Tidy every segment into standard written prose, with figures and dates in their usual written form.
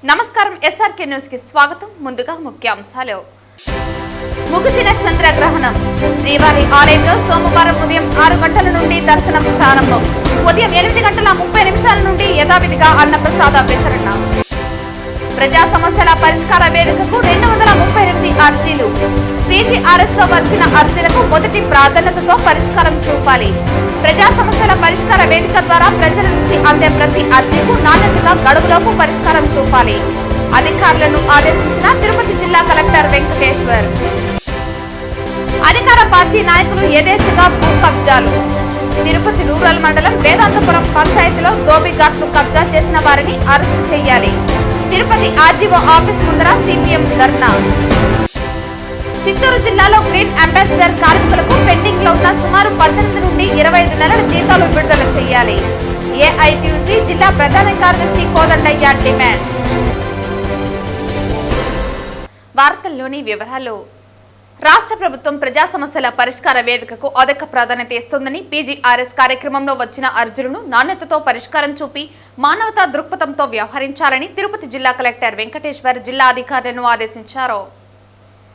నమస్కారం SRK news కి స్వాగతం. ముందుగా ముఖ్యాంశాలు. ముగిసిన చంద్రగ్రహణం. శ్రీవారి ఆలయంలో సోమవారం ఉదయం 6 గంటల నుండి దర్శనం ప్రారంభం. ఉదయం 8:30 నుండి యథావిధిగా అన్నప్రసాద వితరణ. ప్రజా సమస్యల పరిష్కార వేదికకు 238 అర్జీలు. పీజీఆర్ఎస్ లో వచ్చిన అర్జీలకు మొదటి ప్రాధాన్యతతో పరిష్కారం చూపాలి. ప్రజా సమస్యల పరిష్కార వేదిక ద్వారా ప్రజల నుంచి అందే ప్రతి అర్జీకు నాణ్యతగా గడువులోపు పరిష్కారం చూపాలి. అధికారులను ఆదేశించిన తిరుపతి జిల్లా కలెక్టర్ వెంకటేశ్వర్. అధికార పార్టీ నాయకులు యథేచ్ఛగా భూ కబ్జాలు. తిరుపతి రూరల్ మండలం వేదాంతపురం పంచాయతీలో దోబిఘాట్ను కబ్జా చేసిన వారిని అరెస్టు చేయాలి. తిరుపతి ఆర్జీఓ ఆఫీస్ ముందర సిపిఎం ధర్నా. చిత్తూరు జిల్లాలో గ్రీన్ అంబాసిడర్ కార్మికులకు పెండింగ్ లో ఉన్న సుమారు 18 నుండి 25 నెలల జీతాలు విడుదల చేయాలి. ఏఐటీయూసీ జిల్లా ప్రధాన కార్యదర్శి కోదండయ్య డిమాండ్. వార్తల్లోని వివరాలు. రాష్ట్ర ప్రభుత్వం ప్రజా సమస్యల పరిష్కార వేదికకు అధిక ప్రాధాన్యత ఇస్తుందని పీజీఆర్ఎస్ కార్యక్రమంలో వచ్చిన అర్జీలను నాణ్యతతో పరిష్కారం చూపి మానవతా దృక్పథంతో వ్యవహరించాలని తిరుపతి జిల్లా కలెక్టర్ వెంకటేశ్వర్ జిల్లా అధికారులను ఆదేశించారు.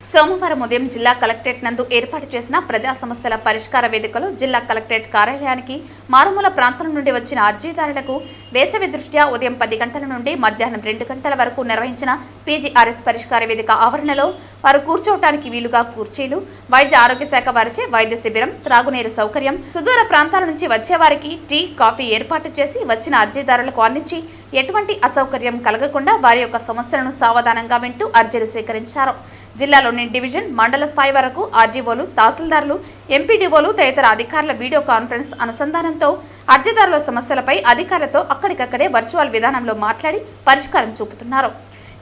సోమవారం ఉదయం జిల్లా కలెక్టరేట్ నందు ఏర్పాటు చేసిన ప్రజా సమస్యల పరిష్కార వేదికలో జిల్లా కలెక్టరేట్ కార్యాలయానికి మారుమూల ప్రాంతం నుండి వచ్చిన అర్జీదారులకు వేసవి దృష్ట్యా ఉదయం 10 గంటల నుండి మధ్యాహ్నం 2 గంటల వరకు నిర్వహించిన పీజీఆర్ఎస్ పరిష్కార వేదిక ఆవరణలో వారు కూర్చోవటానికి వీలుగా కుర్చీలు, వైద్య ఆరోగ్య శాఖ వారిచే వైద్య శిబిరం, త్రాగునీరు సౌకర్యం, సుదూర ప్రాంతాల నుంచి వచ్చే వారికి టీ, కాఫీ ఏర్పాటు చేసి వచ్చిన అర్జీదారులకు అందించి ఎటువంటి అసౌకర్యం కలగకుండా వారి యొక్క సమస్యలను సావధానంగా వింటూ అర్జీలు స్వీకరించారు. జిల్లాలోని డివిజన్, మండల స్థాయి వరకు ఆర్జీఓలు, తహసీల్దార్లు, ఎంపీడీఓలు తదితర అధికారుల వీడియో కాన్ఫరెన్స్ అనుసంధానంతో అర్జీదారుల సమస్యలపై అధికారులతో అక్కడికక్కడే వర్చువల్ విధానంలో మాట్లాడి పరిష్కారం చూపుతున్నారు.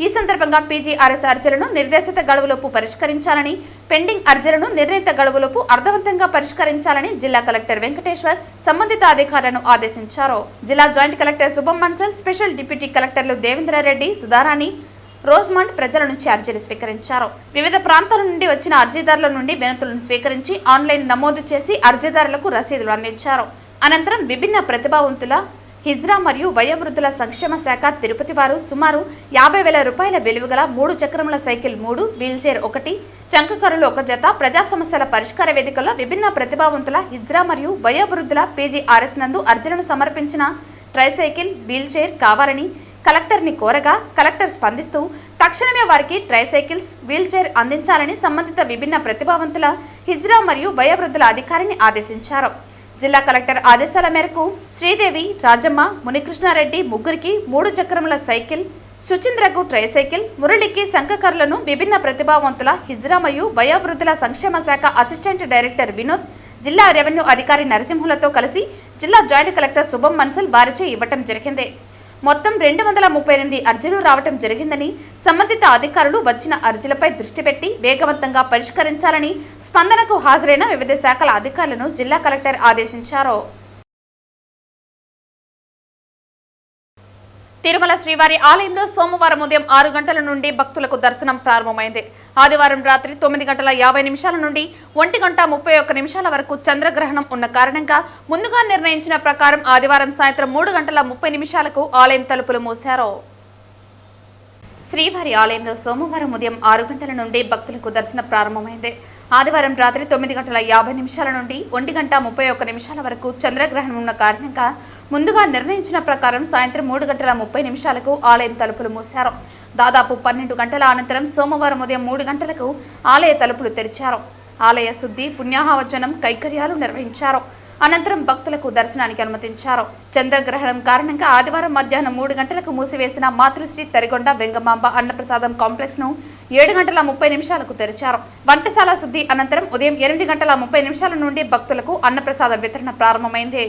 ఈ సందర్భంగా పీజీఆర్ఎస్ అర్జీలను నిర్దేశిత గడువులోపు పరిష్కరించాలని, పెండింగ్ అర్జీలను నిర్ణీత గడువులోపు అర్థవంతంగా పరిష్కరించాలని జిల్లా కలెక్టర్ వెంకటేశ్వర్ సంబంధిత అధికారులను ఆదేశించారు. జిల్లా జాయింట్ కలెక్టర్ శుభం మన్సల్, స్పెషల్ డిప్యూటీ కలెక్టర్లు దేవేంద్రారెడ్డి, సుధారాణి, రోజ్మండ్ ప్రజల నుంచి అర్జీలు స్వీకరించారు. వివిధ ప్రాంతాల నుండి వచ్చిన అర్జీదారుల నుండి వినతులను స్వీకరించి ఆన్లైన్ నమోదు చేసి అర్జీదారులకు రసీదులు అందించారు. అనంతరం విభిన్న ప్రతిభావంతుల హిజ్రా మరియు వయోవృద్ధుల సంక్షేమ శాఖ తిరుపతి వారు సుమారు 50,000 రూపాయల విలువగల 3 చక్రముల సైకిల్ 3, వీల్చైర్ 1, చంకకర్రలు 1 జత ప్రజా సమస్యల పరిష్కార వేదికల్లో విభిన్న ప్రతిభావంతుల హిజ్రా మరియు వయోవృద్ధుల పీజీఆర్ఎస్ నందు అర్జీలను సమర్పించిన ట్రైసైకిల్, వీల్చైర్ కావాలని కలెక్టర్ని కోరగా కలెక్టర్ స్పందిస్తూ తక్షణమే వారికి ట్రైసైకిల్స్, వీల్చైర్ అందించాలని సంబంధిత విభిన్న ప్రతిభావంతుల హిజ్రా మరియు వయోవృద్ధుల అధికారిని ఆదేశించారు. జిల్లా కలెక్టర్ ఆదేశాల మేరకు శ్రీదేవి, రాజమ్మ, మునికృష్ణారెడ్డి ముగ్గురికి 3 చక్రముల సైకిల్, సుచింద్రకు ట్రైసైకిల్, మురళికి శంఖకర్లను విభిన్న ప్రతిభావంతుల హిజ్రా మరియు వయోవృద్ధుల సంక్షేమ శాఖ అసిస్టెంట్ డైరెక్టర్ వినోద్, జిల్లా రెవెన్యూ అధికారి నరసింహులతో కలిసి జిల్లా జాయింట్ కలెక్టర్ శుభం మన్సల్ వారిచే ఇవ్వటం జరిగింది. మొత్తం 238 అర్జీలు రావటం జరిగిందని, సంబంధిత అధికారులు వచ్చిన అర్జీలపై దృష్టి పెట్టి వేగవంతంగా పరిష్కరించాలని స్పందనకు హాజరైన వివిధ శాఖల అధికారులను జిల్లా కలెక్టర్ ఆదేశించారు. తిరుమల శ్రీవారి ఆలయంలో సోమవారం ఉదయం 6 గంటల నుండి భక్తులకు దర్శనం ప్రారంభమైంది. ఆదివారం రాత్రి 9:50 నుండి 1:31 వరకు చంద్రగ్రహణం ఉన్న కారణంగా ముందుగా నిర్ణయించిన ప్రకారం ఆదివారం సాయంత్రం 3:30 ఆలయం తలుపులు మూశారు. శ్రీవారి ఆలయంలో సోమవారం ఉదయం 6 గంటల నుండి భక్తులకు దర్శనం ప్రారంభమైంది. ఆదివారం రాత్రి 9:50 నుండి 1:31 వరకు చంద్రగ్రహణం ఉన్న కారణంగా ముందుగా నిర్ణయించిన ప్రకారం సాయంత్రం 3:30 ఆలయం తలుపులు మూశారు. దాదాపు 12 గంటల అనంతరం సోమవారం ఉదయం 3 గంటలకు ఆలయ తలుపులు తెరిచారు. ఆలయ శుద్ధి, పుణ్యాహవచనం కైకర్యాలు నిర్వహించారు. అనంతరం భక్తులకు దర్శనానికి అనుమతించారు. చంద్రగ్రహణం కారణంగా ఆదివారం మధ్యాహ్నం 3 గంటలకు మూసివేసిన మాతృశ్రీ తరిగొండ వెంగమాంబ అన్నప్రసాదం కాంప్లెక్స్ ను 7:30 తెరిచారు. వంటశాల శుద్ధి అనంతరం ఉదయం 8:30 నుండి భక్తులకు అన్నప్రసాద వితరణ ప్రారంభమైంది.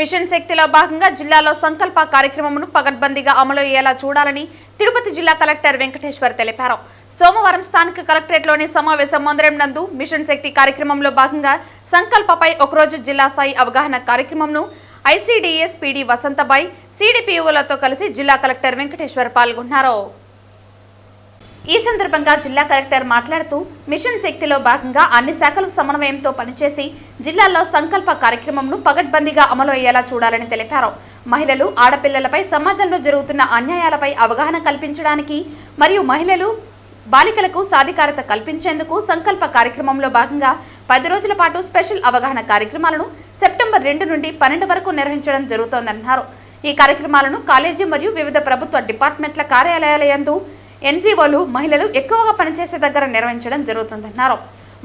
మిషన్ శక్తిలో భాగంగా జిల్లాలో సంకల్ప కార్యక్రమమును పగడ్బందీగా అమలు అయ్యేలా చూడాలని తిరుపతి జిల్లా కలెక్టర్ వెంకటేశ్వర్ తెలిపారు. సోమవారం స్థానిక కలెక్టరేట్లోని సమావేశ మందిరం నందు మిషన్ శక్తి కార్యక్రమంలో భాగంగా సంకల్పపై ఒకరోజు జిల్లా స్థాయి అవగాహన కార్యక్రమంను ఐసీడీఎస్ పీడీ వసంతబాయ్ సిడిపిఓలతో కలిసి జిల్లా కలెక్టర్ వెంకటేశ్వర్ పాల్గొన్నారు. ఈ సందర్భంగా జిల్లా కలెక్టర్ మాట్లాడుతూ మిషన్ శక్తిలో భాగంగా అన్ని శాఖలు సమన్వయంతో పనిచేసి జిల్లాలో సంకల్ప కార్యక్రమంను పగడ్బందీగా అమలు అయ్యేలా చూడాలని తెలిపారు. మహిళలు, ఆడపిల్లలపై సమాజంలో జరుగుతున్న అన్యాయాలపై అవగాహన కల్పించడానికి మరియు మహిళలు, బాలికలకు సాధికారత కల్పించేందుకు సంకల్ప కార్యక్రమంలో భాగంగా 10 రోజుల పాటు స్పెషల్ అవగాహన కార్యక్రమాలను సెప్టెంబర్ 2 నుండి 12 వరకు నిర్వహించడం జరుగుతోందన్నారు. ఈ కార్యక్రమాలను కాలేజీ మరియు వివిధ ప్రభుత్వ డిపార్ట్మెంట్ల కార్యాలయాలయందు ఎన్జీఓలు, మహిళలు ఎక్కువగా పనిచేసే దగ్గర నిర్వహించడం జరుగుతుందన్నారు.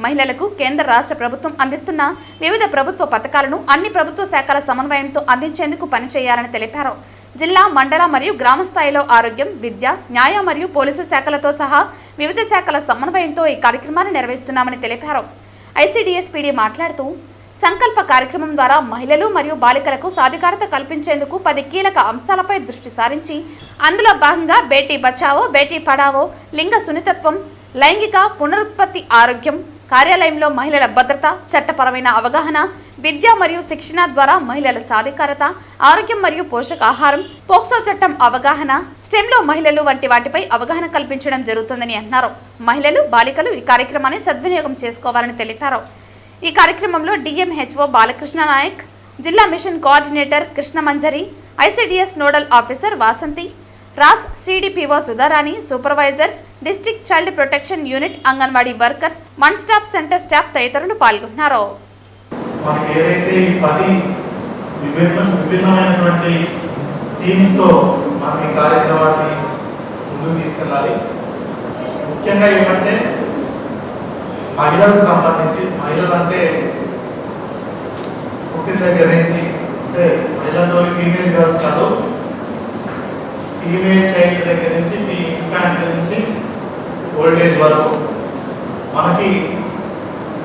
మహిళలకు కేంద్ర రాష్ట్ర ప్రభుత్వం అందిస్తున్న వివిధ ప్రభుత్వ పథకాలను అన్ని ప్రభుత్వ శాఖల సమన్వయంతో అందించేందుకు పనిచేయాలని తెలిపారు. జిల్లా, మండల మరియు గ్రామ స్థాయిలో ఆరోగ్యం, విద్య, న్యాయ మరియు పోలీసు శాఖలతో సహా వివిధ శాఖల సమన్వయంతో ఈ కార్యక్రమాన్ని నిర్వహిస్తున్నామని తెలిపారు. ఐసీడీఎస్ పీడీ మాట్లాడుతూ సంకల్ప కార్యక్రమం ద్వారా మహిళలు మరియు బాలికలకు సాధికారత కల్పించేందుకు 10 కీలక అంశాలపై దృష్టి సారించి అందులో భాగంగా బేటీ బచావో, బేటీ పడావో, లింగ సున్నితత్వం, లైంగిక పునరుత్పత్తి, ఆరోగ్యం, కార్యాలయంలో మహిళల భద్రత, చట్టపరమైన అవగాహన, విద్య మరియు శిక్షణ ద్వారా మహిళల సాధికారత, ఆరోగ్యం మరియు పోషకాహారం, పోక్సో చట్టం అవగాహన, స్టెమ్లో మహిళలు వంటి వాటిపై అవగాహన కల్పించడం జరుగుతుందని అన్నారు. మహిళలు, బాలికలు ఈ కార్యక్రమాన్ని సద్వినియోగం చేసుకోవాలని తెలిపారు. ఈ కార్యక్రమంలో డిఎంహెచ్ఓ బాలకృష్ణ నాయక్, జిల్లా mission coordinator Krishnamanjari, ICDS nodal officer Vasanthi, రాస్ CDPO Sudharani, supervisors, district child protection unit, anganwadi workers, one stop centre staff తదితరులు పాల్గొన్నారు. ముఖ్యంగా ఏమంటే మహిళలకు సంబంధించి, మహిళలు అంటే పుట్టిన దగ్గర నుంచి, అంటే మహిళల్లో టీనేజ్ గర్ల్స్ కాదు, ఫీమేల్ చైల్డ్ దగ్గర నుంచి, మీ ఇన్ఫాంట్ నుంచి ఓల్డ్ ఏజ్ వరకు మనకి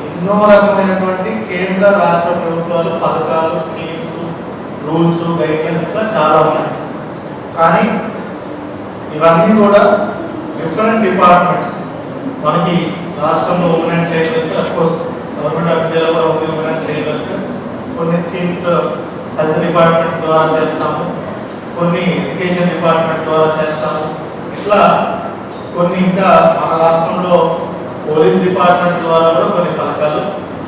ఎన్నో రకమైనటువంటి కేంద్ర రాష్ట్ర ప్రభుత్వాలు పథకాలు, స్కీమ్స్, రూల్స్, గైడ్లైన్స్ ఇట్లా చాలా ఉన్నాయి. కానీ ఇవన్నీ కూడా డిఫరెంట్ డిపార్ట్మెంట్స్ మనకి రాష్ట్రంలో ఇంప్లిమెంట్ చేయగలిగితే, అఫ్కోర్స్ గవర్నమెంట్ ఆఫ్ ఇండియాలో కూడా ఇంప్లిమెంట్ చేయగలిగితే కొన్ని స్కీమ్స్ హెల్త్ డిపార్ట్మెంట్ ద్వారా చేస్తాము, కొన్ని ఎడ్యుకేషన్ డిపార్ట్మెంట్ ద్వారా చేస్తాము. ఇట్లా కొన్ని ఇంకా మన రాష్ట్రంలో పోలీస్ డిపార్ట్మెంట్ ద్వారా కూడా కొన్ని పథకాలు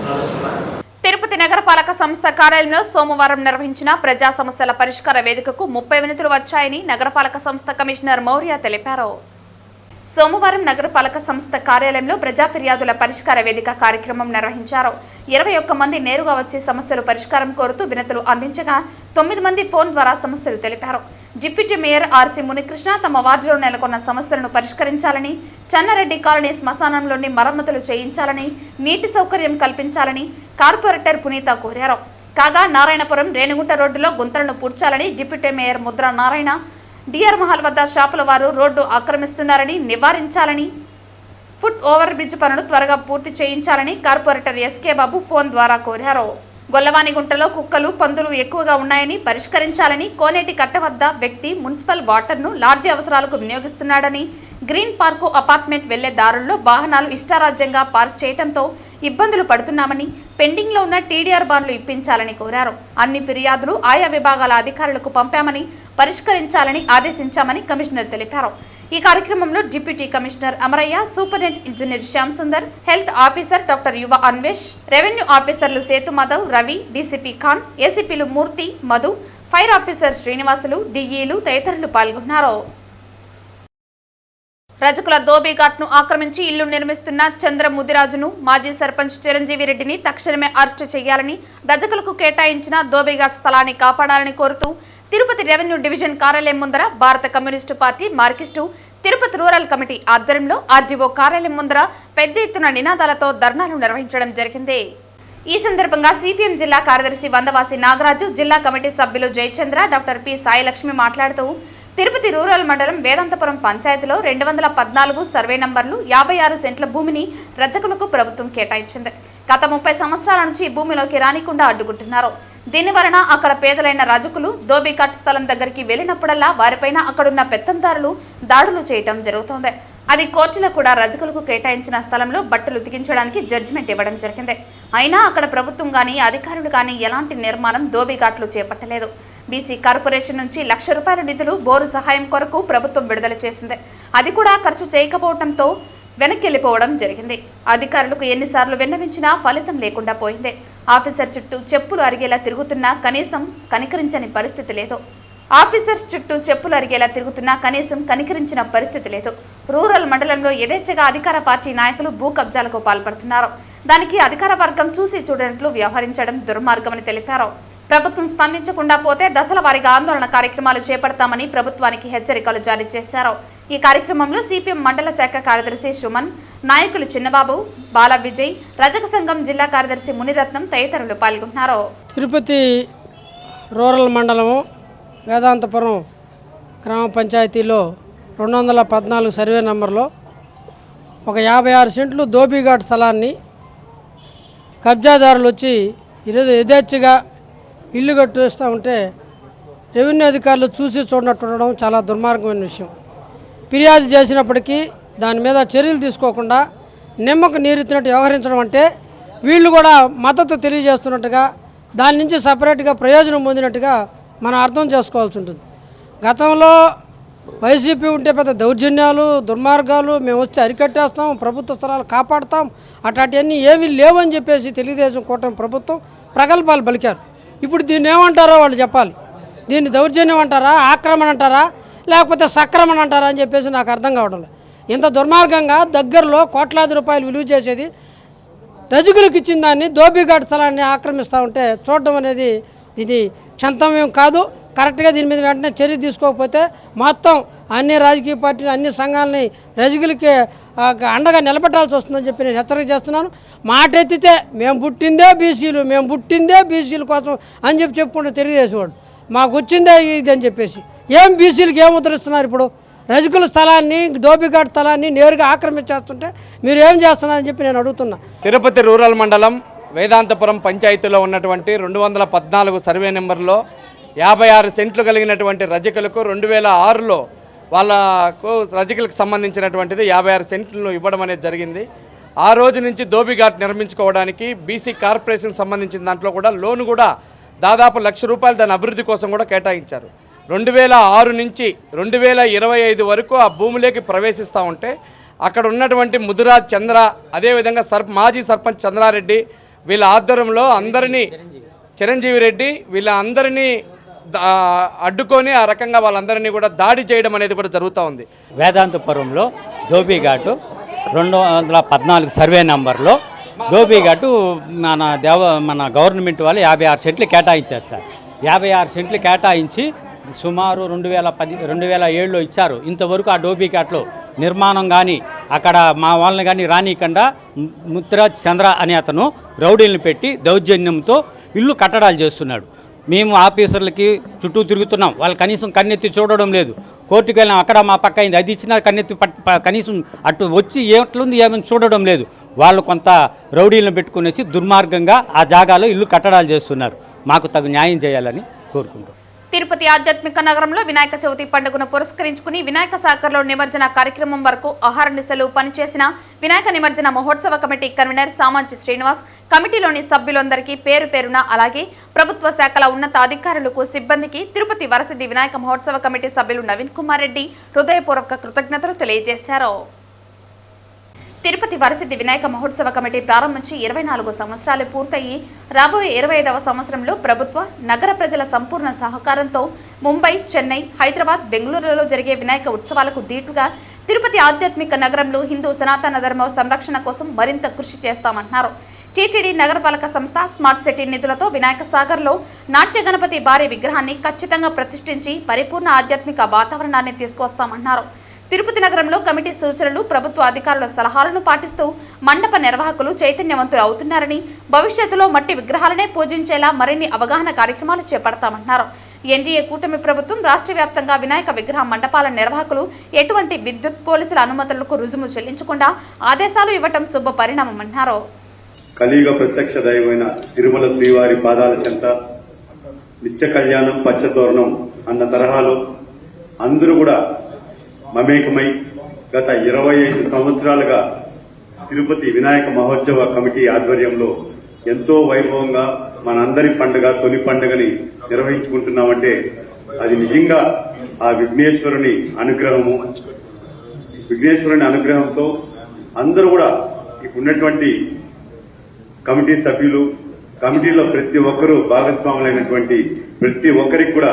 నడుస్తున్నాయి. తిరుపతి నగరపాలక సంస్థ కార్యాలయంలో సోమవారం నిర్వహించిన ప్రజా సమస్యల పరిష్కార వేదికకు 30 వినతులు వచ్చాయని నగరపాలక సంస్థ కమిషనర్ మౌర్య తెలిపారు. సోమవారం నగరపాలక సంస్థ కార్యాలయంలో ప్రజా ఫిర్యాదుల పరిష్కార వేదిక కార్యక్రమం నిర్వహించారు. 21 మంది నేరుగా వచ్చి సమస్యలు పరిష్కారం కోరుతూ వినతులు అందించగా 9 మంది ఫోన్ ద్వారా సమస్యలు తెలిపారు. డిప్యూటీ మేయర్ ఆర్సి మునికృష్ణ తమ వార్డులో నెలకొన్న సమస్యలను పరిష్కరించాలని, చెన్నారెడ్డి కాలనీ శ్మశానంలోని మరమ్మతులు చేయించాలని, నీటి సౌకర్యం కల్పించాలని కార్పొరేటర్ పునీత కోరారు. కాగా నారాయణపురం రేణిగుంట రోడ్డులో గుంతలను పూడ్చాలని deputy mayor Mudra Narayana, DR Mahal వద్ద షాపుల వారు రోడ్డు ఆక్రమిస్తున్నారని నివారించాలని, ఫుట్ ఓవర్ బ్రిడ్జ్ పనులు త్వరగా పూర్తి చేయించాలని కార్పొరేటర్ ఎస్కే బాబు ఫోన్ ద్వారా కోరారు. గొల్లవానిగుంటలో కుక్కలు, పందులు ఎక్కువగా ఉన్నాయని పరిష్కరించాలని, కోనేటి కట్ట వద్ద వ్యక్తి మున్సిపల్ వాటర్ను లాడ్జి అవసరాలకు వినియోగిస్తున్నాడని, గ్రీన్ పార్కు అపార్ట్మెంట్ వెళ్లే దారుల్లో వాహనాలు ఇష్టారాజ్యంగా పార్క్ చేయడంతో ఇబ్బందులు పడుతున్నామని, పెండింగ్లో ఉన్న టీడీఆర్ బాండ్లు ఇప్పించాలని కోరారు. అన్ని ఫిర్యాదులు ఆయా విభాగాల అధికారులకు పంపామని పరిష్కరించాలని ఆదేశించామని కమిషనర్ తెలిపారు. ఈ కార్యక్రమంలో deputy commissioner Amarayya, superintendent engineer Shyam Sundar, health officer doctor యువ అన్వేష్, రెవెన్యూ ఆఫీసర్లు సేతు మాధవ్, రవి, డీసీపీ ఖాన్, ఏసీపీలు మూర్తి, మధు, ఫైర్ ఆఫీసర్ శ్రీనివాసులు, డిఈలు తదితరులు పాల్గొన్నారు. రజకుల దోబీఘాట్ను ఆక్రమించి ఇల్లు నిర్మిస్తున్న చంద్ర ముదిరాజును మాజీ సర్పంచ్ చిరంజీవి రెడ్డిని తక్షణమే అరెస్టు చేయాలని, రజకులకు కేటాయించిన దోబీఘాట్ స్థలాన్ని కాపాడాలని కోరుతూ తిరుపతి రెవెన్యూ డివిజన్ కార్యాలయం ముందర భారత communist party, Marxist, Tirupati rural committee ఆధ్వర్యంలో ఆర్డీఓ కార్యాలయం ముందర పెద్ద ఎత్తున నినాదాలతో ధర్నాలు నిర్వహించడం జరిగింది. ఈ సందర్భంగా సిపిఎం జిల్లా కార్యదర్శి వందవాసి నాగరాజు, జిల్లా కమిటీ సభ్యులు జయచంద్ర, డాక్టర్ పి సాయిలక్ష్మి మాట్లాడుతూ తిరుపతి రూరల్ మండలం వేదాంతపురం పంచాయతీలో 214 సర్వే నంబర్లు 56 సెంట్ల భూమిని రజకులకు ప్రభుత్వం కేటాయించింది. గత 30 సంవత్సరాల నుంచి ఈ భూమిలోకి రానికుండా అడ్డుకుంటున్నారు. దీని వలన అక్కడ పేదలైన రజకులు దోబిఘాట్ స్థలం దగ్గరికి వెళ్లినప్పుడల్లా వారిపైన అక్కడున్న పెత్తందారులు దాడులు చేయటం జరుగుతోంది. అది కోర్టులో కూడా రజకులకు కేటాయించిన స్థలంలో బట్టలు ఉతికించడానికి జడ్జిమెంట్ ఇవ్వడం జరిగింది. అయినా అక్కడ ప్రభుత్వం గానీ అధికారులు గానీ ఎలాంటి నిర్మాణం దోబిఘాట్లు చేపట్టలేదు. బీసీ కార్పొరేషన్ నుంచి ₹1,00,000 నిధులు బోరు సహాయం కొరకు ప్రభుత్వం విడుదల చేసింది. అది కూడా ఖర్చు చేయకపోవడంతో వెనక్కిళ్లిపోవడం జరిగింది. అధికారులకు ఎన్నిసార్లు విన్నవించినా ఫలితం లేకుండా పోయింది. ఆఫీసర్ చుట్టూ చెప్పులు అరిగేలా తిరుగుతున్నా కనీసం కనికరించని పరిస్థితి లేదు. కనికరించిన పరిస్థితి లేదు. రూరల్ మండలంలో యథేచ్ఛగా అధికార పార్టీ నాయకులు భూ కబ్జాలకు పాల్పడుతున్నారు. దానికి అధికార వర్గం చూసి చూడనట్లు వ్యవహరించడం దుర్మార్గమని తెలిపారు. ప్రభుత్వం స్పందించకుండా పోతే దశల వారీగా ఆందోళన కార్యక్రమాలు చేపడతామని ప్రభుత్వానికి హెచ్చరికలు జారీ చేశారు. ఈ కార్యక్రమంలో సిపిఎం మండల శాఖ కార్యదర్శి సుమన్, నాయకులు చిన్నబాబు, బాల విజయ్, రజక సంఘం జిల్లా కార్యదర్శి మునిరత్నం తదితరులు పాల్గొన్నారు. తిరుపతి రూరల్ మండలము వేదాంతపురం గ్రామ పంచాయతీలో 214 సర్వే నెంబర్లో ఒక 56 సెంట్లు దోబిఘాట్ స్థలాన్ని కబ్జాదారులు వచ్చి ఈరోజు యథేచ్ఛగా ఇల్లు కట్టేస్తూ ఉంటే రెవెన్యూ అధికారులు చూసి చూడనట్టు ఉండడం చాలా దుర్మార్గమైన విషయం. ఫిర్యాదు చేసినప్పటికీ దాని మీద చర్యలు తీసుకోకుండా నిమ్మకు నీరెత్తినట్టు వ్యవహరించడం అంటే వీళ్ళు కూడా మద్దతు తెలియజేస్తున్నట్టుగా దాని నుంచి సపరేట్గా ప్రయోజనం పొందినట్టుగా మనం అర్థం చేసుకోవాల్సి ఉంటుంది. గతంలో వైసీపీ ఉంటే పెద్ద దౌర్జన్యాలు, దుర్మార్గాలు, మేము వచ్చి అరికట్టేస్తాం, ప్రభుత్వ స్థలాలు కాపాడుతాం, అట్లాంటివన్నీ ఏమీ లేవని చెప్పేసి తెలుగుదేశం కూటమి ప్రభుత్వం ప్రగల్భాలు పలికారు. ఇప్పుడు దీన్ని ఏమంటారో వాళ్ళు చెప్పాలి. దీన్ని దౌర్జన్యం అంటారా, ఆక్రమణ అంటారా, లేకపోతే సక్రమణ అంటారా అని చెప్పేసి నాకు అర్థం కావడం లేదు. ఇంత దుర్మార్గంగా దగ్గరలో కోట్లాది రూపాయలు విలువ చేసేది రజకులకు ఇచ్చిన దాన్ని దోబిఘాట్ స్థలాన్ని ఆక్రమిస్తూ ఉంటే చూడడం అనేది ఇది క్షంతవ్యం కాదు. కరెక్ట్గా దీని మీద వెంటనే చర్య తీసుకోకపోతే మొత్తం అన్ని రాజకీయ పార్టీలు, అన్ని సంఘాలని రజకులకి అండగా నిలబెట్టాల్సి వస్తుందని చెప్పి నేను హెచ్చరిక చేస్తున్నాను. మాట ఎత్తితే మేము పుట్టిందే బీసీల కోసం అని చెప్పుకుంటే తెలియజేసేవాడు. మాకు వచ్చిందే ఇది అని చెప్పేసి ఏం బీసీలకు ఏం ఉద్ధరిస్తున్నారు? ఇప్పుడు రజకుల స్థలాన్ని, దోబిఘాట్ స్థలాన్ని నేరుగా ఆక్రమించేస్తుంటే మీరు ఏం చేస్తున్నారని చెప్పి నేను అడుగుతున్నా. తిరుపతి రూరల్ మండలం వేదాంతపురం పంచాయతీలో ఉన్నటువంటి 214 సర్వే నెంబర్లో 56 సెంట్లు కలిగినటువంటి రజకులకు 2006లో వాళ్ళకు రజకులకు సంబంధించినటువంటిది 56 సెంట్లను ఇవ్వడం అనేది జరిగింది. ఆ రోజు నుంచి దోబిఘాట్ నిర్మించుకోవడానికి బీసీ కార్పొరేషన్ సంబంధించిన దాంట్లో కూడా లోను కూడా దాదాపు ₹1,00,000 దాని అభివృద్ధి కోసం కూడా కేటాయించారు. 2006 నుంచి 2025 వరకు ఆ భూమిలోకి ప్రవేశిస్తూ ఉంటే అక్కడ ఉన్నటువంటి ముదిరాజ్ చంద్ర, అదేవిధంగా మాజీ సర్పంచ్ చంద్రారెడ్డి వీళ్ళ ఆధ్వర్యంలో అందరినీ, చిరంజీవి రెడ్డి వీళ్ళ అందరినీ అడ్డుకొని ఆ రకంగా వాళ్ళందరినీ కూడా దాడి చేయడం అనేది కూడా జరుగుతూ ఉంది. వేదాంతపురంలో దోబిఘాటు 214 సర్వే నంబర్లో దోబిఘాటు మన గవర్నమెంట్ వాళ్ళు 56 సెంట్లు కేటాయించారు సార్. 56 సెంట్లు కేటాయించి సుమారు 2007లో ఇచ్చారు. ఇంతవరకు ఆ దోబిఘాట్లో నిర్మాణం కానీ అక్కడ మా వాళ్ళని కానీ రానియకుండా ముత్రాజ్ చంద్ర అనే అతను రౌడీలను పెట్టి దౌర్జన్యంతో ఇల్లు కట్టడాలు చేస్తున్నాడు. మేము ఆఫీసర్లకి చుట్టూ తిరుగుతున్నాం, వాళ్ళు కనీసం కన్నెత్తి చూడడం లేదు. కోర్టుకు వెళ్ళాం, అక్కడ మా పక్క అయింది, అది ఇచ్చినా కన్నెత్తి కనీసం అటు వచ్చి ఏట్లుంది ఏమని చూడడం లేదు. వాళ్ళు కొంత రౌడీలను పెట్టుకునేసి దుర్మార్గంగా ఆ జాగాలో ఇల్లు కట్టడాలు చేస్తున్నారు. మాకు తగు న్యాయం చేయాలని కోరుకుంటాం. తిరుపతి ఆధ్యాత్మిక నగరంలో వినాయక చవితి పండుగను పురస్కరించుకుని వినాయక సాగర్లో నిమజ్జన కార్యక్రమం వరకు అహర్నిశలు పనిచేసిన వినాయక నిమజ్జన మహోత్సవ కమిటీ కన్వీనర్ సామంచి శ్రీనివాస్, కమిటీలోని సభ్యులందరికీ పేరు పేరున, అలాగే ప్రభుత్వ శాఖల ఉన్నత అధికారులకు, సిబ్బందికి తిరుపతి వరసిద్ధి వినాయక మహోత్సవ కమిటీ సభ్యులు నవీన్ కుమార్ రెడ్డి హృదయపూర్వక కృతజ్ఞతలు తెలియజేశారు. తిరుపతి వరసిద్ధి వినాయక మహోత్సవ కమిటీ ప్రారంభించి 24 సంవత్సరాలు పూర్తయి రాబోయే 25వ సంవత్సరంలో ప్రభుత్వ, నగర ప్రజల సంపూర్ణ సహకారంతో ముంబై, చెన్నై, హైదరాబాద్, బెంగళూరులో జరిగే వినాయక ఉత్సవాలకు దీటుగా తిరుపతి ఆధ్యాత్మిక నగరంలో హిందూ సనాతన ధర్మ సంరక్షణ కోసం మరింత కృషి చేస్తామన్నారు. టీటీడీ నగరపాలక సంస్థ స్మార్ట్ సిటీ నిధులతో వినాయక సాగర్లో నాట్య గణపతి భారీ విగ్రహాన్ని ఖచ్చితంగా ప్రతిష్ఠించి పరిపూర్ణ ఆధ్యాత్మిక వాతావరణాన్ని తీసుకొస్తామన్నారు. తిరుపతి నగరంలో కమిటీ సూచనలు, ప్రభుత్వ అధికారుల సలహాలను పాటిస్తూ మండప నిర్వాహకులు చైతన్యవంతులు అవుతున్నారని, భవిష్యత్తులో మట్టి విగ్రహాలనే పూజించేలా మరిన్ని అవగాహన కార్యక్రమాలు చేపడతామన్నారు. ఎన్డీఏ కూటమి ప్రభుత్వం రాష్ట్ర వ్యాప్తంగా వినాయక విగ్రహ మండపాల నిర్వాహకులు ఎటువంటి విద్యుత్, పోలీసుల అనుమతులకు రుజుము చెల్లించకుండా ఆదేశాలు ఇవ్వటం శుభ పరిణామమన్నారు. కలియుగ ప్రత్యక్ష దైవమైన తిరుమల శ్రీవారి పాదాల చెంత నిత్య కళ్యాణం పచ్చతోరణం అన్న తరహాలో అందరూ కూడా మమేకమై గత 25 సంవత్సరాలుగా తిరుపతి వినాయక మహోత్సవ కమిటీ ఆధ్వర్యంలో ఎంతో వైభవంగా మనందరి పండుగ తొలి పండుగని నిర్వహించుకుంటున్నామంటే అది నిజంగా ఆ విఘ్నేశ్వరుని అనుగ్రహంతో అందరూ కూడా ఇప్పుడు ఉన్నటువంటి కమిటీ సభ్యులు, కమిటీలో ప్రతి ఒక్కరూ భాగస్వాములైనటువంటి ప్రతి ఒక్కరికి కూడా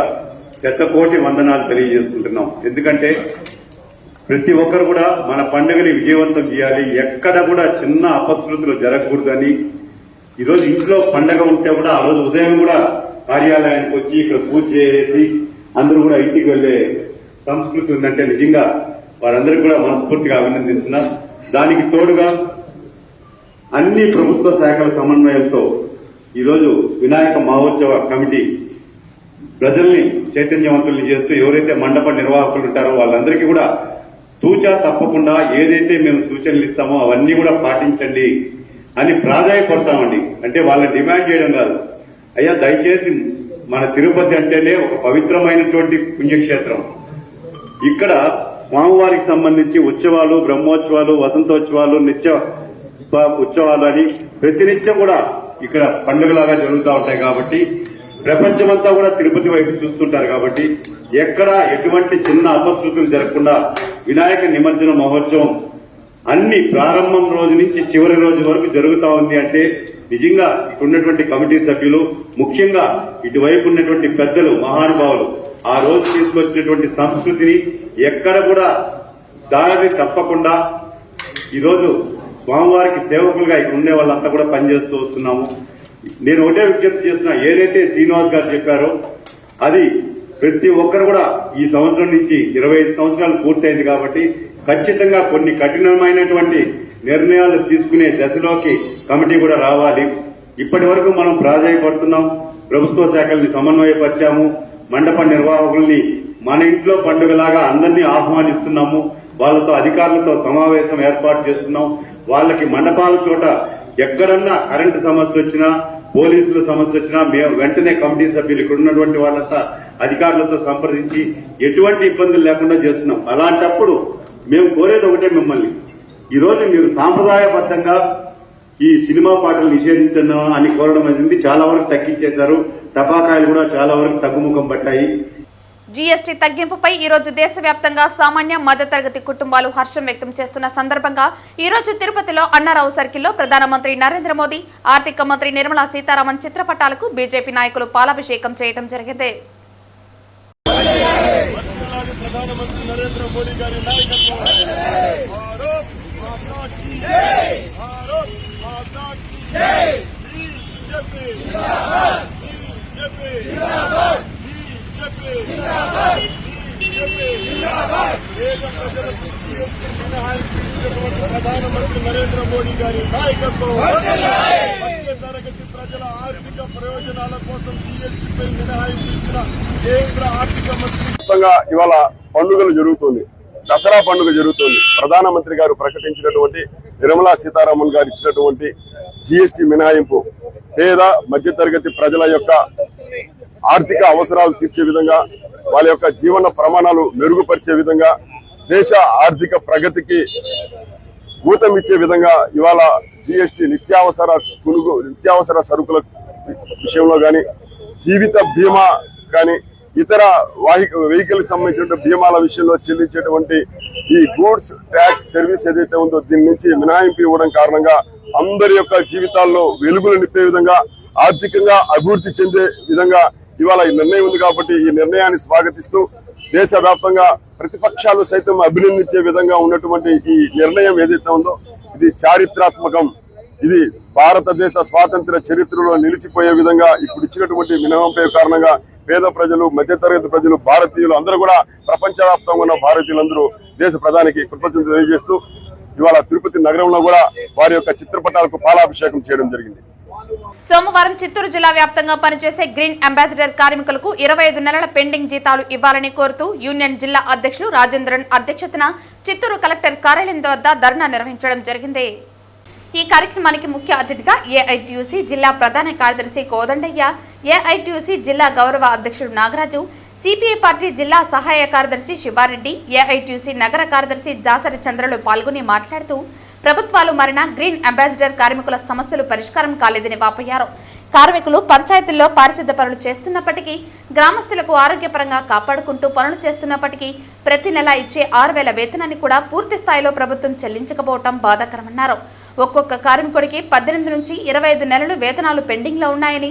శతకోటి వందనాలు తెలియజేసుకుంటున్నాం. ఎందుకంటే ప్రతి ఒక్కరు కూడా మన పండుగని విజయవంతం చేయాలి, ఎక్కడ కూడా చిన్న అపశృతులు జరగకూడదని. ఈరోజు ఇంట్లో పండుగ ఉంటే కూడా ఆ రోజు ఉదయం కూడా కార్యాలయానికి వచ్చి ఇక్కడ పూజ చేసి అందరూ కూడా ఇంటికి వెళ్లే సంస్కృతి ఉందంటే నిజంగా వారందరికీ కూడా మనస్ఫూర్తిగా అభినందిస్తున్నా. దానికి తోడుగా అన్ని ప్రభుత్వ శాఖల సమన్వయంతో ఈరోజు వినాయక మహోత్సవ కమిటీ ప్రజల్ని చైతన్యవంతుల్ని చేస్తూ ఎవరైతే మండప నిర్వాహకులు ఉంటారో వాళ్ళందరికీ కూడా తూచా తప్పకుండా ఏదైతే మేము సూచనలు ఇస్తామో అవన్నీ కూడా పాటించండి అని ప్రాధాయపడతామండి. అంటే వాళ్ళని డిమాండ్ చేయడం కాదు, అయ్యా దయచేసి మన తిరుపతి అంటేనే ఒక పవిత్రమైనటువంటి పుణ్యక్షేత్రం. ఇక్కడ స్వామివారికి సంబంధించి ఉత్సవాలు, బ్రహ్మోత్సవాలు, వసంతోత్సవాలు, నిత్య ఉత్సవాలు అని ప్రతినిత్యం కూడా ఇక్కడ పండుగలాగా జరుగుతూ ఉంటాయి. కాబట్టి ప్రపంచమంతా కూడా తిరుపతి వైపు చూస్తుంటారు. కాబట్టి ఎక్కడ ఎటువంటి చిన్న అపశృతులు జరగకుండా వినాయక నిమజ్జన మహోత్సవం అన్ని ప్రారంభం రోజు నుంచి చివరి రోజు వరకు జరుగుతా ఉంది అంటే నిజంగా ఇక్కడ ఉన్నటువంటి కమిటీ సభ్యులు, ముఖ్యంగా ఇటువైపు ఉన్నటువంటి పెద్దలు, మహానుభావులు ఆ రోజు తీసుకొచ్చినటువంటి సంస్కృతిని ఎక్కడ కూడా దారిని తప్పకుండా ఈరోజు స్వామివారికి సేవకులుగా ఇక్కడ ఉండే వాళ్ళంతా కూడా పనిచేస్తూ వస్తున్నాము. నేను ఒకటే విజ్ఞప్తి చేస్తున్నా, ఏదైతే శ్రీనివాస్ గారు చెప్పారో అది ప్రతి ఒక్కరు కూడా ఈ సంవత్సరం నుంచి 25 సంవత్సరాలు పూర్తయింది. కాబట్టి ఖచ్చితంగా కొన్ని కఠినమైనటువంటి నిర్ణయాలు తీసుకునే దశలోకి కమిటీ కూడా రావాలి. ఇప్పటి వరకు మనం ప్రాధాన్యపడుతున్నాం, ప్రభుత్వ శాఖల్ని సమన్వయపరిచాము, మండప నిర్వాహకుల్ని మన ఇంట్లో పండుగలాగా అందరినీ ఆహ్వానిస్తున్నాము, వాళ్ళతో అధికారులతో సమావేశం ఏర్పాటు చేస్తున్నాం. వాళ్ళకి మండపాల చోట ఎక్కడన్నా కరెంటు సమస్య వచ్చినా, పోలీసుల సమస్య వచ్చినా మేము వెంటనే కమిటీ సభ్యులు ఇక్కడ ఉన్నటువంటి వాళ్ళంతా అధికారులతో సంప్రదించి ఎటువంటి ఇబ్బందులు లేకుండా చేస్తున్నాం. అలాంటప్పుడు మేము కోరేది ఒకటే, మిమ్మల్ని ఈరోజు మీరు సాంప్రదాయబద్ధంగా ఈ సినిమా పాటలు నిషేధించడం అని కోరడం అనేది చాలా వరకు తగ్గించేశారు. టపాకాయలు కూడా చాలా వరకు తగ్గుముఖం పట్టాయి. జీఎస్టీ తగ్గింపుపై ఈ రోజు దేశవ్యాప్తంగా సామాన్య మధ్యతరగతి కుటుంబాలు హర్షం వ్యక్తం చేస్తున్న సందర్భంగా ఈ రోజు తిరుపతిలో అన్నారావు సర్కిల్లో ప్రధానమంత్రి నరేంద్ర మోదీ, ఆర్థిక మంత్రి నిర్మలా సీతారామన్ చిత్రపటాలకు బీజేపీ నాయకులు పాలాభిషేకం చేయడం జరిగింది. ప్రధానమంత్రి నరేంద్ర మోడీ గారి నాయకత్వం మధ్యతరగతి ప్రజల ఆర్థిక ప్రయోజనాల కోసం జీఎస్టీపై మినహాయింపు ఇచ్చిన కేంద్ర ఆర్థిక మంత్రి ఇవాళ పండుగలు జరుగుతుంది, దసరా పండుగ జరుగుతుంది. ప్రధానమంత్రి గారు ప్రకటించినటువంటి నిర్మలా సీతారామన్ గారు ఇచ్చినటువంటి జీఎస్టీ మినహాయింపు పేద మధ్యతరగతి ప్రజల యొక్క ఆర్థిక అవసరాలు తీర్చే విధంగా, వాళ్ళ యొక్క జీవన ప్రమాణాలు మెరుగుపరిచే విధంగా, దేశ ఆర్థిక ప్రగతికి ఊతమిచ్చే విధంగా ఇవాళ జీఎస్టీ నిత్యావసర సరుకుల విషయంలో కానీ, జీవిత బీమా కానీ, ఇతర వెహికల్ సంబంధించిన బీమాల విషయంలో చెల్లించేటువంటి ఈ గూడ్స్ ట్యాక్స్ సర్వీస్ ఏదైతే ఉందో దీని నుంచి మినహాయింపు ఇవ్వడం కారణంగా అందరి యొక్క జీవితాల్లో వెలుగులు నింపే విధంగా, ఆర్థికంగా అభివృద్ధి చెందే విధంగా ఇవాళ ఈ నిర్ణయం ఉంది. కాబట్టి ఈ నిర్ణయాన్ని స్వాగతిస్తూ దేశవ్యాప్తంగా ప్రతిపక్షాలు సైతం అభినందించే విధంగా ఉన్నటువంటి ఈ నిర్ణయం ఏదైతే ఉందో ఇది చారిత్రాత్మకం. ఇది భారతదేశ స్వాతంత్ర చరిత్రలో నిలిచిపోయే విధంగా ఇప్పుడు ఇచ్చినటువంటి మినహాయింపు కారణంగా పేద ప్రజలు, మధ్యతరగతి ప్రజలు, భారతీయులు అందరూ కూడా ప్రపంచవ్యాప్తంగా ఉన్న భారతీయులందరూ దేశ ప్రధానికి కృతజ్ఞతలు తెలియజేస్తూ ఇవాళ తిరుపతి నగరంలో కూడా వారి యొక్క చిత్రపటాలకు పాలాభిషేకం చేయడం జరిగింది. సోమవారం చిత్తూరు జిల్లా వ్యాప్తంగా పనిచేసే గ్రీన్ అంబాసిడర్ కార్మికులకు 25 నెలల పెండింగ్ జీతాలు ఇవ్వాలని కోరుతూ యూనియన్ జిల్లా అధ్యక్షులు రాజేంద్రన్ అధ్యక్షతన చిత్తూరు కలెక్టర్ కార్యాలయం వద్ద ధర్నా నిర్వహించడం జరిగింది. ఈ కార్యక్రమానికి ముఖ్య అతిథిగా ఏఐటీయూసీ జిల్లా ప్రధాన కార్యదర్శి కోదండయ్య, ఏఐటీయూసీ జిల్లా గౌరవ అధ్యక్షుడు నాగరాజు, సిపిఐ పార్టీ జిల్లా సహాయ కార్యదర్శి శివారెడ్డి, ఏఐటీయూసీ నగర కార్యదర్శి జాసరి చంద్రలు పాల్గొని మాట్లాడుతూ ప్రభుత్వాలు మారిన గ్రీన్ అంబాసిడర్ కార్మికుల సమస్యలు పరిష్కారం కాలేదని వాపోయారు. కార్మికులు పంచాయతీల్లో పారిశుద్ధ పనులు చేస్తున్నప్పటికీ, గ్రామస్తులకు ఆరోగ్యపరంగా కాపాడుకుంటూ పనులు చేస్తున్నప్పటికీ ప్రతి నెల ఇచ్చే 6,000 వేతనాన్ని కూడా పూర్తి స్థాయిలో ప్రభుత్వం చెల్లించకపోవడం బాధాకరమన్నారు. ఒక్కొక్క కార్మికుడికి 18 నుంచి 25 నెలలు వేతనాలు పెండింగ్లో ఉన్నాయని,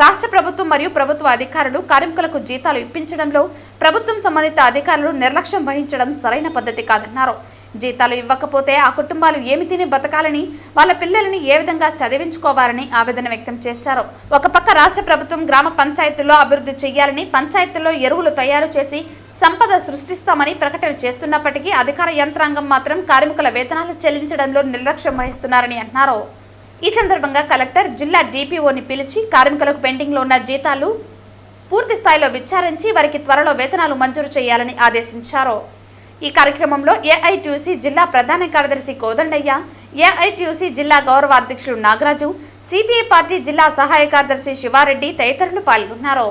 రాష్ట్ర ప్రభుత్వం మరియు ప్రభుత్వ అధికారులు కార్మికులకు జీతాలు ఇప్పించడంలో ప్రభుత్వం సంబంధిత అధికారులు నిర్లక్ష్యం వహించడం సరైన పద్ధతి కాదన్నారు. జీతాలు ఇవ్వకపోతే ఆ కుటుంబాలు ఏమి తిని బతకాలని, వాళ్ళ పిల్లల్ని ఏ విధంగా చదివించుకోవాలని ఆవేదన వ్యక్తం చేశారు. ఒక పక్క రాష్ట్ర ప్రభుత్వం గ్రామ పంచాయతీల్లో అభివృద్ధి చేయాలని, పంచాయతీల్లో ఎరువులు తయారు చేసి సంపద సృష్టిస్తామని ప్రకటన చేస్తున్నప్పటికీ అధికార యంత్రాంగం మాత్రం కార్మికుల వేతనాలు చెల్లించడంలో నిర్లక్ష్యం వహిస్తున్నారని అన్నారు. ఈ సందర్భంగా కలెక్టర్ జిల్లా డిపిఓని పిలిచి కార్మికులకు పెండింగ్లో ఉన్న జీతాలు పూర్తి స్థాయిలో విచారించి వారికి త్వరలో వేతనాలు మంజూరు చేయాలని ఆదేశించారు. ఈ కార్యక్రమంలో ఏఐటీయూసీ జిల్లా ప్రధాన కార్యదర్శి కోదండయ్య, ఏఐటీయూసీ జిల్లా గౌరవ అధ్యక్షుడు నాగరాజు, సిపిఐ పార్టీ జిల్లా సహాయ కార్యదర్శి శివారెడ్డి తదితరులు పాల్గొన్నారు.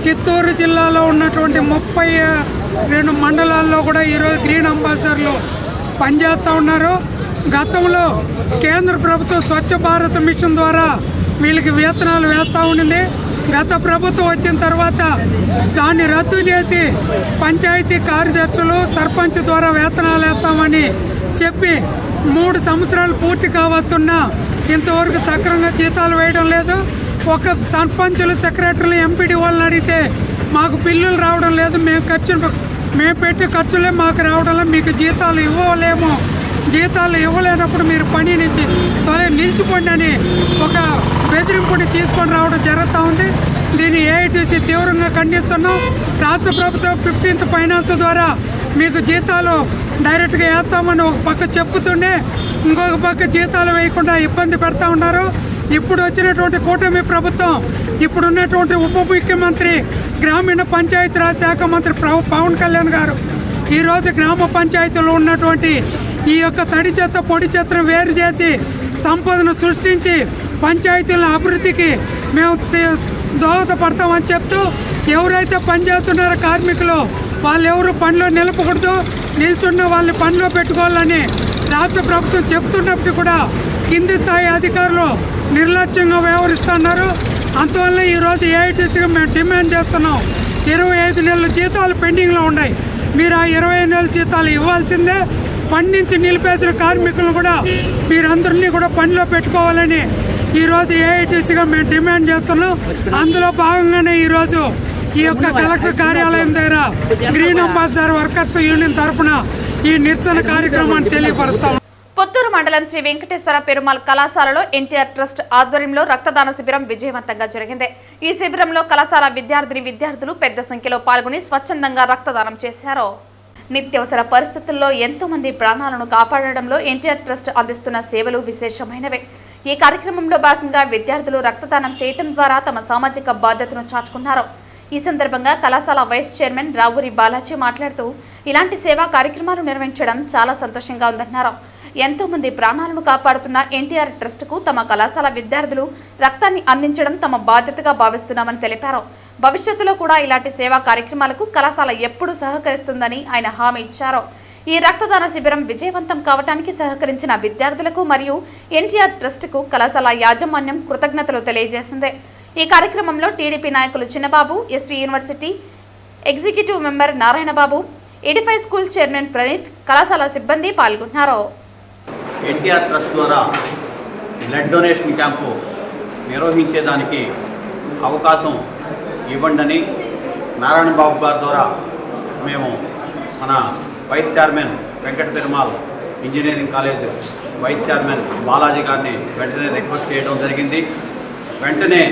చిత్తూరు జిల్లాలో ఉన్నటువంటి 32 మండలాల్లో కూడా ఈరోజు గ్రీన్ అంబాసిడర్లు పనిచేస్తూ ఉన్నారు. గతంలో కేంద్ర ప్రభుత్వం స్వచ్ఛ భారత్ మిషన్ ద్వారా వీళ్ళకి వేతనాలు వేస్తూ ఉండింది. గత ప్రభుత్వం వచ్చిన తర్వాత దాన్ని రద్దు చేసి పంచాయతీ కార్యదర్శులు, సర్పంచ్ ద్వారా వేతనాలు వేస్తామని చెప్పి 3 సంవత్సరాలు పూర్తి కావస్తున్నా ఇంతవరకు సక్రమంగా జీతాలు వేయడం లేదు. ఒక సర్పంచులు, సెక్రటరీలు, ఎంపీడీ వాళ్ళని అడిగితే మాకు బిల్లులు రావడం లేదు, మేము పెట్టే ఖర్చులే మాకు రావడం లేదు, మీకు జీతాలు ఇవ్వలేము, జీతాలు ఇవ్వలేనప్పుడు మీరు పని నుంచి నిలిచిపోండి అని ఒక బెదిరింపుని తీసుకొని రావడం జరుగుతూ ఉంది. దీన్ని ఏఐటీసీ తీవ్రంగా ఖండిస్తున్నాం. రాష్ట్ర ప్రభుత్వం 15th ఫైనాన్స్ ద్వారా మీకు జీతాలు డైరెక్ట్గా వేస్తామని ఒక పక్క చెప్పుతుండే ఇంకొక పక్క జీతాలు వేయకుండా ఇబ్బంది పెడతా ఉన్నారు. ఇప్పుడు వచ్చినటువంటి కూటమి ప్రభుత్వం, ఇప్పుడున్నటువంటి ఉప ముఖ్యమంత్రి, గ్రామీణ పంచాయతీరాజ్ శాఖ మంత్రి పవన్ కళ్యాణ్ గారు ఈరోజు గ్రామ పంచాయతీలో ఉన్నటువంటి ఈ యొక్క తడి చెత్త, పొడి చెత్తను వేరు చేసి సంపదను సృష్టించి పంచాయతీల అభివృద్ధికి మేము దోహదపడతామని చెప్తూ ఎవరైతే పనిచేస్తున్నారో కార్మికులు వాళ్ళు ఎవరు పనిలో నిలపకూడదు, నిల్చున్న వాళ్ళని పనిలో పెట్టుకోవాలని రాష్ట్ర ప్రభుత్వం చెప్తున్నప్పుడు కూడా కింది స్థాయి అధికారులు నిర్లక్ష్యంగా వ్యవహరిస్తున్నారు. అందువల్ల ఈరోజు ఏఐటీసీగా మేము డిమాండ్ చేస్తున్నాం. 25 నెలల జీతాలు పెండింగ్లో ఉన్నాయి. మీరు ఆ 25 నెలల జీతాలు ఇవ్వాల్సిందే. పని నుంచి నిలిపేసిన కార్మికులను కూడా మీరందరినీ కూడా పనిలో పెట్టుకోవాలని ఈరోజు ఏఐటీసీగా మేము డిమాండ్ చేస్తున్నాం. అందులో భాగంగానే ఈరోజు ఈ యొక్క కలెక్టర్ కార్యాలయం దగ్గర గ్రీన్ అంబాసిడర్ వర్కర్స్ యూనియన్ తరఫున ఈ నిరసన కార్యక్రమాన్ని తెలియపరుస్తాం. పుత్తూరు మండలం శ్రీ వెంకటేశ్వర పెరుమాళ్ కళాశాలలో ఎన్టీఆర్ ట్రస్ట్ ఆధ్వర్యంలో రక్తదాన శిబిరం విజయవంతంగా జరిగింది. ఈ శిబిరంలో కళాశాల విద్యార్థులు పెద్ద సంఖ్యలో పాల్గొని స్వచ్ఛందంగా రక్తదానం చేశారు. నిత్యవసర పరిస్థితుల్లో ఎంతో మంది ప్రాణాలను కాపాడడంలో ఎన్టీఆర్ ట్రస్ట్ అందిస్తున్న సేవలు విశేషమైనవే. ఈ కార్యక్రమంలో భాగంగా విద్యార్థులు రక్తదానం చేయటం ద్వారా తమ సామాజిక బాధ్యతను చాటుకున్నారు. ఈ సందర్భంగా కళాశాల వైస్ చైర్మన్ రావూరి బాలాజీ మాట్లాడుతూ ఇలాంటి సేవా కార్యక్రమాలు నిర్వహించడం చాలా సంతోషంగా ఉందన్నారు. ఎంతో మంది ప్రాణాలను కాపాడుతున్న ఎన్టీఆర్ ట్రస్టుకు తమ కళాశాల విద్యార్థులు రక్తాన్ని అందించడం తమ బాధ్యతగా భావిస్తున్నామని తెలిపారు. భవిష్యత్తులో కూడా ఇలాంటి సేవా కార్యక్రమాలకు కళాశాల ఎప్పుడూ సహకరిస్తుందని ఆయన హామీ ఇచ్చారు. ఈ రక్తదాన శిబిరం విజయవంతం కావడానికి సహకరించిన విద్యార్థులకు మరియు ఎన్టీఆర్ ట్రస్టుకు కళాశాల యాజమాన్యం కృతజ్ఞతలు తెలియజేసింది. ఈ కార్యక్రమంలో టీడీపీ నాయకులు Chinnababu, SV university executive member Narayanababu, Edify school chairman Praneeth, కళాశాల సిబ్బంది పాల్గొన్నారు. ఎన్టీఆర్ ట్రస్ట్ ద్వారా బ్లడ్ డొనేషన్ క్యాంపు నిర్వహించేదానికి అవకాశం ఇవ్వండి నారాయణ బాబు గారి ద్వారా మేము మన vice chairman Venkata Perumal engineering college vice chairman Balaji గారిని వెంటనే రిక్వెస్ట్ చేయడం జరిగింది. వెంటనే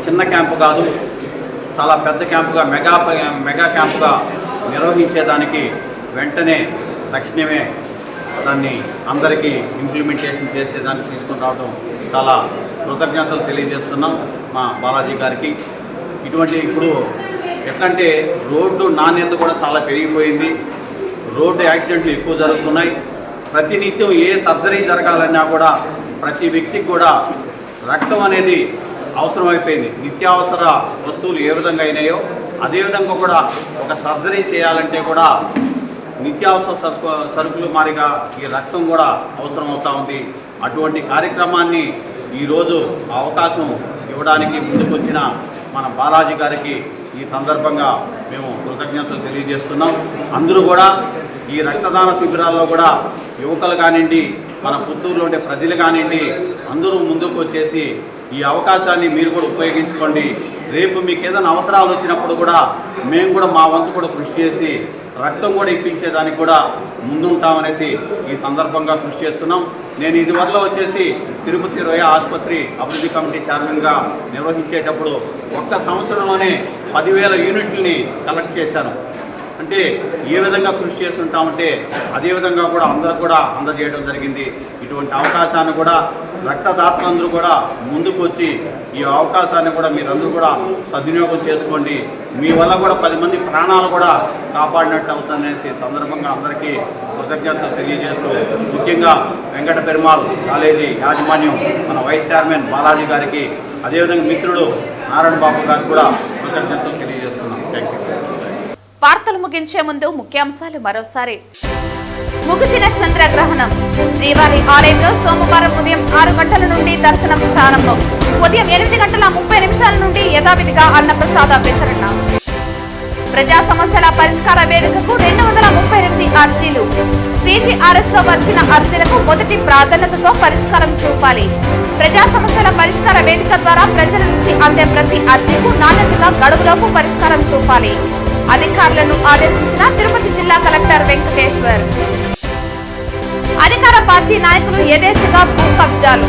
చిన్న క్యాంపు కాదు, చాలా పెద్ద క్యాంపుగా మెగా క్యాంపుగా నిర్వహించేదానికి వెంటనే తక్షణమే దాన్ని అందరికీ ఇంప్లిమెంటేషన్ చేసేదానికి తీసుకుని రావడం చాలా కృతజ్ఞతలు తెలియజేస్తున్నాం మా బాలాజీ గారికి. ఇటువంటి ఇప్పుడు ఎట్లంటే రోడ్డు నాణ్యత కూడా చాలా పెరిగిపోయింది, రోడ్డు యాక్సిడెంట్లు ఎక్కువ జరుగుతున్నాయి. ప్రతినిత్యం ఏ సర్జరీ జరగాలన్నా కూడా ప్రతి వ్యక్తికి కూడా రక్తం అనేది అవసరమైపోయింది. నిత్యావసర వస్తువులు ఏ విధంగా అయినాయో అదేవిధంగా కూడా ఒక సర్జరీ చేయాలంటే కూడా నిత్యావసర సరుకులు మారిగా ఈ రక్తం కూడా అవసరం అవుతా ఉంది. అటువంటి కార్యక్రమాన్ని ఈరోజు అవకాశం ఇవ్వడానికి ముందుకొచ్చిన మన బాలాజీ గారికి ఈ సందర్భంగా మేము కృతజ్ఞతలు తెలియజేస్తున్నాం. అందరూ కూడా ఈ రక్తదాన శిబిరాల్లో కూడా యువకులు కానివ్వండి, మన పుత్తూరులో ఉండే ప్రజలు కానివ్వండి, అందరూ ముందుకు వచ్చేసి ఈ అవకాశాన్ని మీరు కూడా ఉపయోగించుకోండి. రేపు మీకు ఏదైనా అవసరాలు వచ్చినప్పుడు కూడా మేము కూడా మా వంతు కూడా కృషి చేసి రక్తం కూడా ఇప్పించేదానికి కూడా ముందుంటామనేసి ఈ సందర్భంగా కృషి చేస్తున్నాం. నేను ఇదివరలో వచ్చేసి తిరుపతి రొయ్య ఆసుపత్రి అభివృద్ధి కమిటీ చైర్మన్గా నిర్వహించేటప్పుడు ఒక్క సంవత్సరంలోనే 10,000 యూనిట్లని కలెక్ట్ చేశాను. అంటే ఏ విధంగా కృషి చేస్తుంటామంటే అదేవిధంగా కూడా అందరూ కూడా అందజేయడం జరిగింది. ఇటువంటి అవకాశాన్ని కూడా రక్తదాతలందరూ కూడా ముందుకు వచ్చి ఈ అవకాశాన్ని కూడా మీరందరూ కూడా సద్వినియోగం చేసుకోండి. మీ వల్ల కూడా 10 మంది ప్రాణాలు కూడా కాపాడినట్టు అవుతుందనేసి సందర్భంగా అందరికీ కృతజ్ఞతలు తెలియజేస్తూ, ముఖ్యంగా వెంకట పెరుమాళ్ కాలేజీ యాజమాన్యం మన వైస్ చైర్మన్ బాలాజీ గారికి, అదేవిధంగా మిత్రుడు నారాయణ బాబు గారికి కూడా కృతజ్ఞతలు తెలియజేస్తున్నాం. Thank you. వార్తలు ముగించే ముందు ముఖ్యాంశాలు మరోసారి. ముగిసిన చంద్రగ్రహణం. శ్రీవారి ఆలయంలో సోమవారం ఉదయం 6 గంటల నుండి దర్శనం ప్రారంభం. ఉదయం 8:30 నుండి యథావిధిగా అన్నప్రసాద వితరణ. ప్రజా సమస్యల పరిష్కార వేదికకు 238 అర్జీలు. పీజీఆర్ఎస్ లో వచ్చిన అర్జీలకు మొదటి ప్రాధాన్యతతో పరిష్కారం చూపాలి. ప్రజా సమస్యల పరిష్కార వేదిక ద్వారా ప్రజల నుంచి అందే ప్రతి అర్జీకు నాణ్యతగా గడువులోపు పరిష్కారం చూపాలి. అధికారులను ఆదేశించిన తిరుపతి జిల్లా కలెక్టర్ వెంకటేశ్వర్. అధికార పార్టీ నాయకులు యథేచ్ఛగా భూ కబ్జాలు.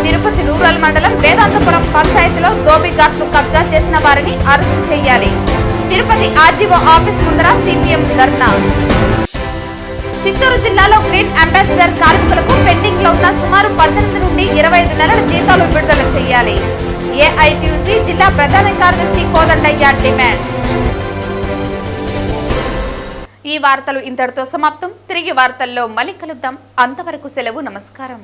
తిరుపతి రూరల్ మండలం వేదాంతపురం పంచాయతీలో దోబిఘాట్లు కబ్జా చేసిన వారిని అరెస్టు చేయాలి. తిరుపతి ఆర్జీఓ ఆఫీస్ ముందర సిపిఎం ధర్నా. చిత్తూరు జిల్లాలో గ్రీన్ అంబాసిడర్ కార్మికులకు పెండింగ్ లో ఉన్న సుమారు 18 నుండి 25 నెలల జీతాలు విడుదల చేయాలి. ఏఐటీయూసీ జిల్లా ప్రధాన కార్యదర్శి కోదండయ్య డిమాండ్. ఈ వార్తలు ఇంతటితో సమాప్తం. తిరిగి వార్తల్లో మళ్ళీ కలుద్దాం. అంతవరకు సెలవు. నమస్కారం.